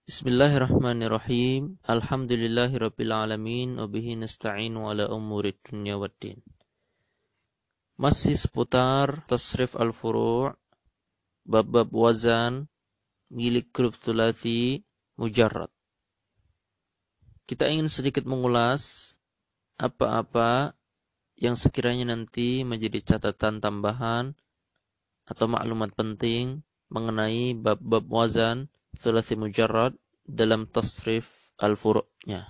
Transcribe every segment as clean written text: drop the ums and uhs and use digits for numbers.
Bismillahirrahmanirrahim. Alhamdulillahirabbil alamin wa bihi nasta'inu ala umurid dunya waddin. Masih seputar tasrif al-furu', bab-bab wazan milik grup thulathi mujarrad. Kita ingin sedikit mengulas apa-apa yang sekiranya nanti menjadi catatan tambahan atau maklumat penting mengenai bab-bab wazan thulathi mujarrad dalam tasrif al-furu'-nya.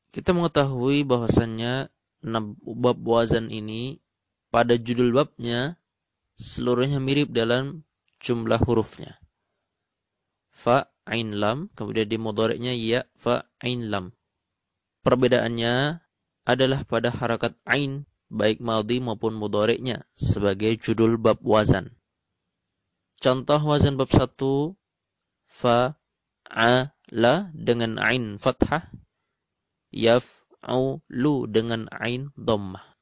Kita mengetahui bahwasannya bab wazan ini pada judul babnya seluruhnya mirip dalam jumlah hurufnya. Fa, ain, lam, kemudian di mudhari'nya ya, fa, ain, lam. Perbedaannya adalah pada harakat ain baik madhi maupun mudhari'nya sebagai judul bab wazan. Contoh wazan bab 1 fa'ala dengan ain fathah, yaf'ulu dengan ain dhammah.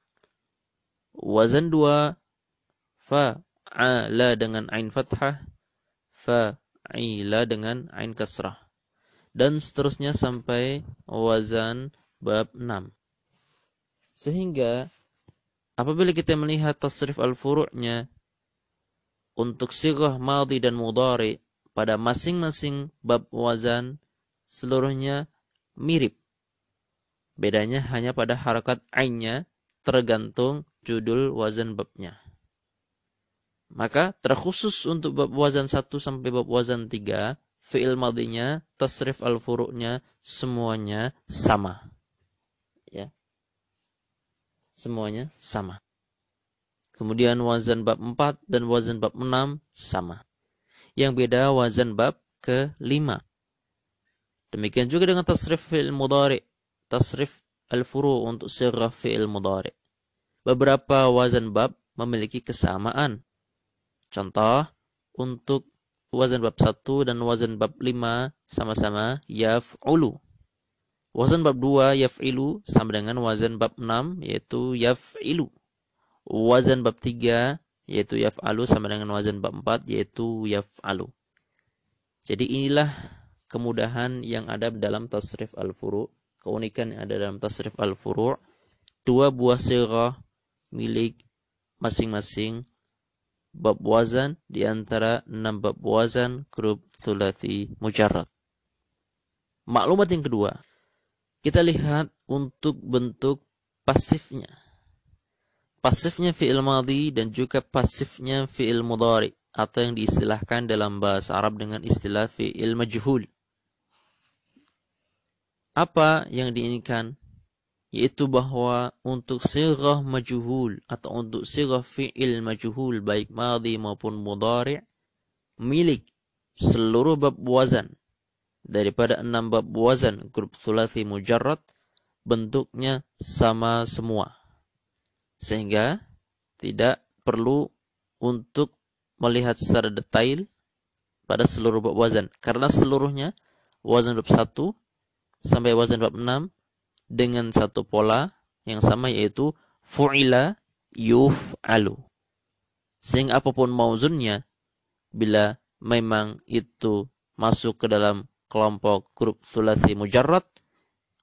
Wazan 2 fa'ala dengan ain fathah, fa'ila dengan ain kasrah. Dan seterusnya sampai wazan bab 6. Sehingga apabila kita melihat tasrif al-furu'-nya untuk sighah madhi dan mudhari pada masing-masing bab wazan seluruhnya mirip. Bedanya hanya pada harakat ainnya tergantung judul wazan babnya. Maka terkhusus untuk bab wazan 1 sampai bab wazan 3, fi'il madhinya, tasrif al-furu'-nya semuanya sama. Ya. Semuanya sama. Kemudian wazan bab 4 dan wazan bab 6 sama. Yang beda wazan bab ke-5. Demikian juga dengan tasrif fi'il mudhari, tasrif al-furu' untuk sighah fi'il mudhari. Beberapa wazan bab memiliki kesamaan. Contoh, untuk wazan bab 1 dan wazan bab 5 sama-sama yaf'ulu. Wazan bab 2 yaf'ilu sama dengan wazan bab 6 yaitu yaf'ilu. Wazan bab 3 yaitu yaf'alu sama dengan wazan bab 4 yaitu yaf'alu. Jadi inilah kemudahan yang ada dalam tasrif al-furu', keunikan yang ada dalam tasrif al-furu', dua buah sighah milik masing-masing bab wazan di antara 6 bab wazan grup thulathi mujarrad. Maklumat yang kedua, kita lihat untuk bentuk pasifnya. Pasifnya fi'il madhi dan juga pasifnya fi'il mudhari atau yang diistilahkan dalam bahasa Arab dengan istilah fi'il majhul. Apa yang diinginkan? Yaitu bahwa untuk sighah majhul atau untuk sighah fi'il majhul baik madhi maupun mudhari milik seluruh bab wazan daripada 6 bab wazan grup thulathi mujarrad bentuknya sama semua. Sehingga tidak perlu untuk melihat secara detail pada seluruh bab wazan. Karena seluruhnya wazan bab 1 sampai wazan bab 6 dengan satu pola yang sama yaitu fu'ila yuf'alu. Sehingga apapun mauzunnya, bila memang itu masuk ke dalam kelompok grup thulathi mujarrad,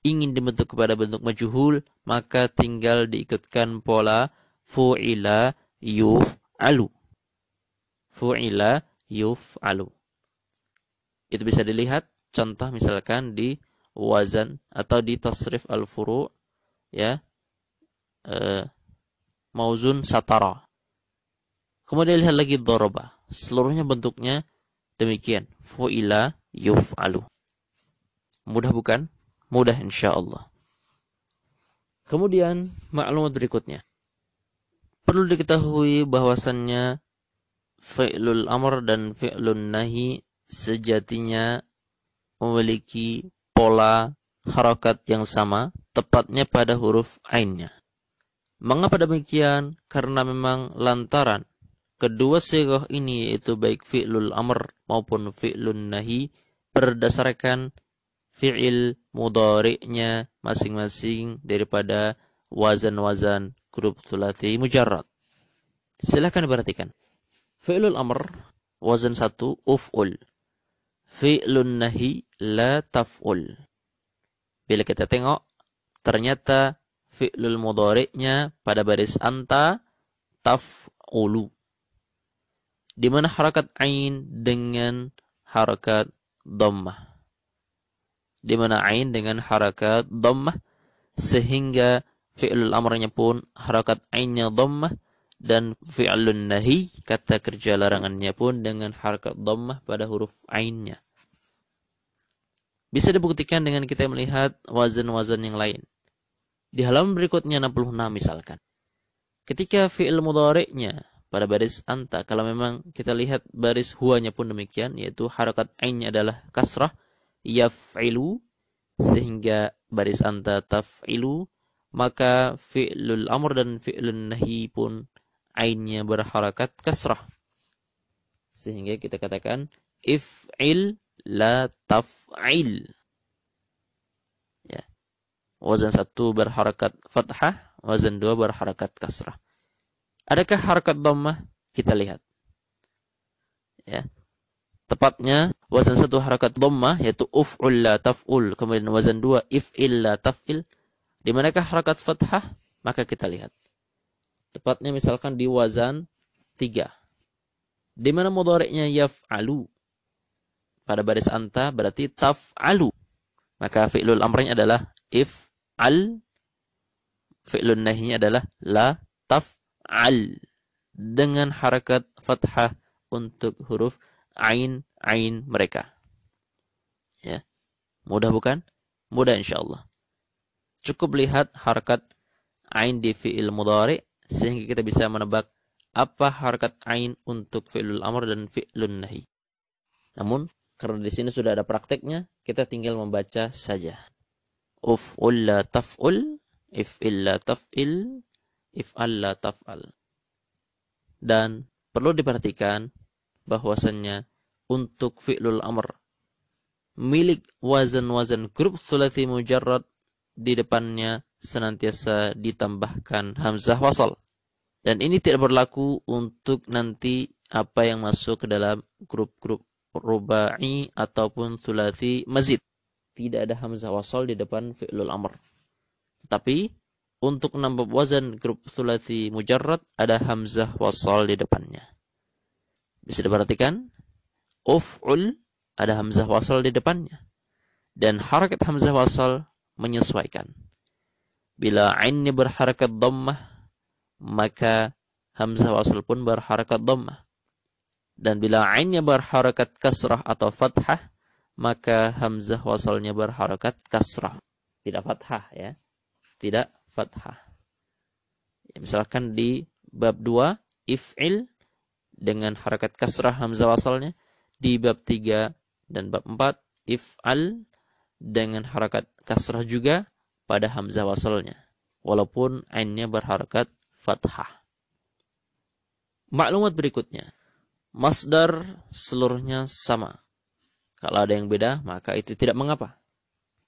ingin dibentuk kepada bentuk majhul, maka tinggal diikutkan pola fu'ila yuf'alu. Fu'ila yuf'alu. Itu bisa dilihat contoh misalkan di wazan atau di tasrif al-furu' ya. Mauzun satara. Kemudian lihat lagi dharaba. Seluruhnya bentuknya demikian. Fu'ila yuf'alu. Mudah bukan? Mudah insyaallah. Kemudian maklumat berikutnya. Perlu diketahui bahwasannya fi'lul amr dan fi'lun nahi sejatinya memiliki pola harakat yang sama, tepatnya pada huruf ainnya. Mengapa demikian? Karena memang lantaran kedua sighah ini yaitu baik fi'lul amr maupun fi'lun nahi berdasarkan fi'il mudhari'nya masing-masing daripada wazan-wazan grup thulathi mujarrad. Silakan perhatikan. Fi'lul amr wazan 1 uf'ul. fi'lun nahi la taf'ul. Bila kita tengok, ternyata fi'lul mudhari'nya pada baris anta taf'ulu. Di mana harakat ain dengan harakat dhammah. Di mana ain dengan harakat dhammah sehingga fi'lul amrnya pun harakat ainnya dhammah dan fi'lun nahi kata kerja larangannya pun dengan harakat dhammah pada huruf ainnya. Bisa dibuktikan dengan kita melihat wazan-wazan yang lain. Di halaman berikutnya 66 misalkan. Ketika fi'il mudhari'nya pada baris anta, kalau memang kita lihat baris huwanya pun demikian, yaitu harakat ainnya adalah kasrah, yaf'ilu, sehingga baris anta taf'ilu, maka fi'lul amr dan fi'lun nahi pun ainnya berharakat kasrah. Sehingga kita katakan if'il la taf'il. Ya. Wazan 1 berharakat fathah, wazan 2 berharakat kasrah. Adakah harakat dhammah? Kita lihat. Ya. Tepatnya wazan 1 harakat dhammah yaitu uf'ul la taf'ul, kemudian wazan 2 if'il la taf'il. Di manakah harakat fathah? Maka kita lihat. Tepatnya misalkan di wazan 3. Di mana mudhari'nya yaf'alu? Pada baris anta berarti taf'alu. Maka fi'lul amrnya adalah if'al. Fi'lun nahinya adalah la taf'al. Dengan harakat fathah untuk huruf ain mereka. Ya. Mudah bukan? Mudah insyaallah. Cukup lihat harakat ain di fi'il mudhari sehingga kita bisa menebak apa harakat ain untuk fi'lul amr dan fi'lun nahi. Namun karena di sini sudah ada prakteknya, kita tinggal membaca saja. Uf'ul la taf'ul, if'il la taf'il, if'al la taf'al. Dan perlu diperhatikan bahwasannya untuk fi'lul amr milik wazan-wazan grup thulathi mujarrad di depannya senantiasa ditambahkan hamzah wasal. Dan ini tidak berlaku untuk nanti apa yang masuk ke dalam grup-grup rubai ataupun thulathi mazid. Tidak ada hamzah wasal di depan fi'lul amr. Tetapi untuk 6 wazan grup thulathi mujarrad ada hamzah wasal di depannya. Bisa diperhatikan, uf'ul ada hamzah wasal di depannya. Dan harakat hamzah wasal menyesuaikan. Bila ainnya berharakat dhammah, maka hamzah wasal pun berharakat dhammah. Dan bila ainnya berharakat kasrah atau fathah, maka hamzah wasalnya berharakat kasrah. Tidak fathah ya. Tidak fathah. Ya, misalkan di bab 2, if'il dengan harakat kasrah hamzah wasalnya. Di bab 3 dan bab 4, if'al dengan harakat kasrah juga pada hamzah wasalnya. Walaupun ainnya berharakat fathah. Maklumat berikutnya. Masdar seluruhnya sama. Kalau ada yang beda, maka itu tidak mengapa.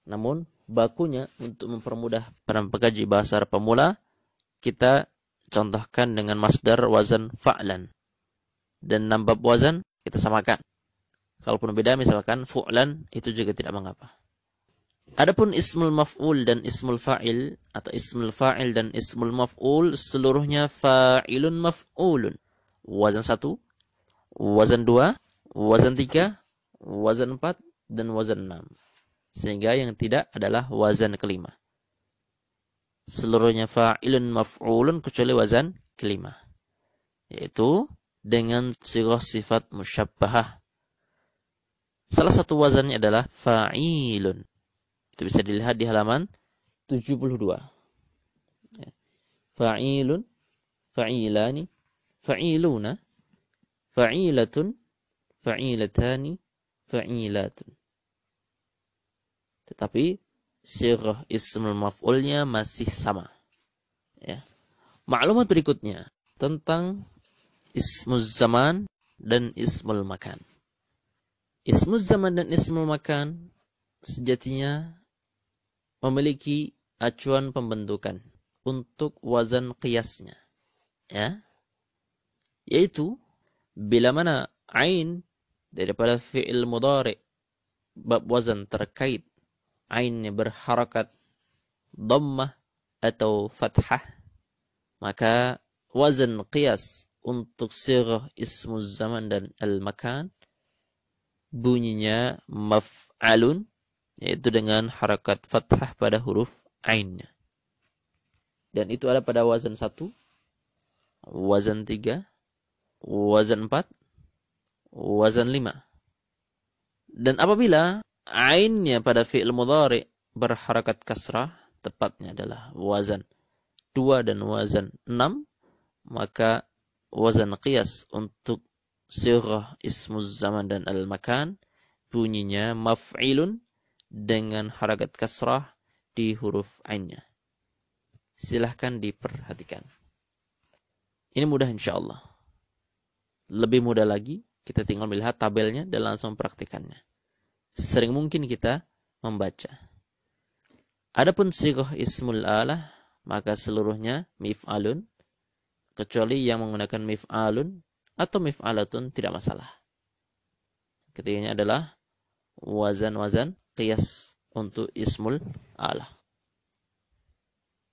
Namun, bakunya untuk mempermudah para pengkaji bahasa Arab pemula, kita contohkan dengan masdar wazan fa'lan. Dan 6 bab wazan kita samakan. Kalaupun beda, misalkan fu'lan, itu juga tidak mengapa. Adapun ismul maf'ul dan ismul fa'il, atau ismul fa'il dan ismul maf'ul, seluruhnya fa'ilun maf'ulun. Wazan 1, wazan 2, wazan 3, wazan 4, dan wazan 6. Sehingga yang tidak adalah wazan kelima. Seluruhnya fa'ilun maf'ulun kecuali wazan kelima. Yaitu dengan sighah sifat musyabbahah. Salah satu wazannya adalah fa'ilun. Itu bisa dilihat di halaman 72. Fa'ilun, fa'ilani, fa'iluna, fa'ilatun, fa'ilatani, fa'ilatun. Tetapi sighah ismul maf'ulnya masih sama. Ya. Maklumat berikutnya tentang ismul zaman dan ismul makan. Ismul zaman dan ismul makan sejatinya memiliki acuan pembentukan untuk wazan qiyasnya. Ya. Yaitu bila mana ain daripada fi'il mudhari bab wazan terkait ainnya berharakat dhammah atau fathah, maka wazan qiyas untuk sighah ismuz zaman dan al-makan bunyinya maf'alun, yaitu dengan harakat fathah pada huruf ainnya. Dan itu ada pada wazan 1, wazan 3, wazan 4, wazan 5. Dan apabila ainnya pada fi'il mudhari berharakat kasrah, tepatnya adalah wazan 2 dan wazan 6, maka wazan qiyas untuk sighah ismuz zaman dan al-makan bunyinya maf'ilun dengan harakat kasrah di huruf ainnya. Silahkan diperhatikan. Ini mudah insyaallah. Lebih mudah lagi, kita tinggal melihat tabelnya dan langsung mempraktikannya. Sering mungkin kita membaca. Adapun sighah ismul alah, maka seluruhnya mif'alun, kecuali yang menggunakan mif'alun atau mif'alatun tidak masalah. Ketiganya adalah wazan-wazan qiyas untuk ismul alah.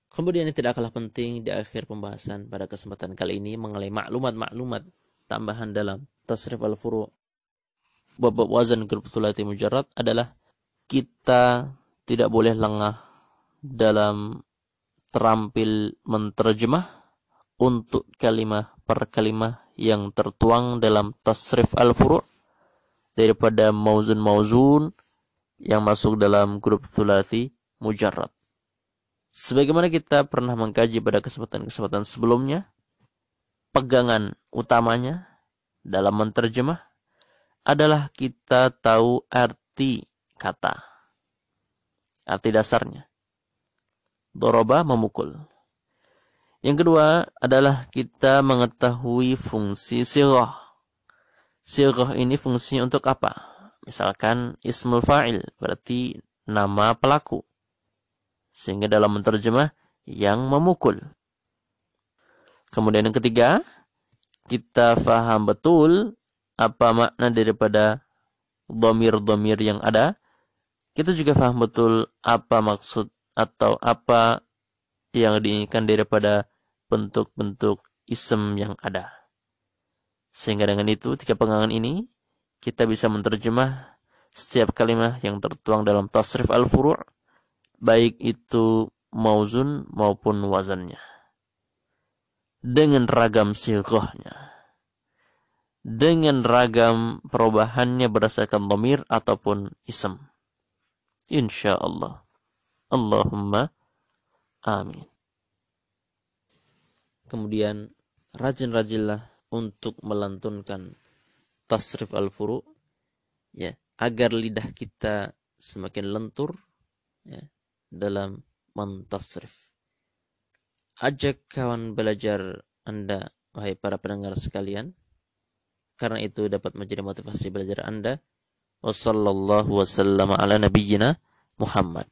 Kemudian yang tidak kalah penting di akhir pembahasan pada kesempatan kali ini mengenai maklumat-maklumat tambahan dalam tasrif al-furu' bab wazan grup thulathi mujarrad adalah kita tidak boleh lengah dalam terampil menterjemah untuk kalimah per kalimah yang tertuang dalam tasrif al-furu' daripada mauzun-mauzun yang masuk dalam grup thulathi mujarrad. Sebagaimana kita pernah mengkaji pada kesempatan-kesempatan sebelumnya, pegangan utamanya dalam menterjemah adalah kita tahu arti kata. Arti dasarnya. Doroba, memukul. Yang kedua adalah kita mengetahui fungsi sighah. Sighah ini fungsinya untuk apa? Misalkan ismul fa'il, berarti nama pelaku. Sehingga dalam menterjemah yang memukul. Kemudian yang ketiga, kita faham betul apa makna daripada dhamir-dhamir yang ada. Kita juga faham betul apa maksud atau apa yang diinginkan daripada bentuk-bentuk ism yang ada. Sehingga dengan itu, 3 pegangan ini, kita bisa menterjemah setiap kalimat yang tertuang dalam tasrif al-furu' baik itu mauzun maupun wazannya, dengan ragam sighahnya, dengan ragam perubahannya berdasarkan dhamir ataupun ism. Insyaallah. Allahumma amin. Kemudian rajin-rajinlah untuk melantunkan tasrif al-furu' ya, agar lidah kita semakin lentur ya dalam mentasrif. Ajak kawan belajar Anda, wahai para pendengar sekalian, karena itu dapat menjadi motivasi belajar Anda. Wassallallahu wasallam ala nabiyyina Muhammad.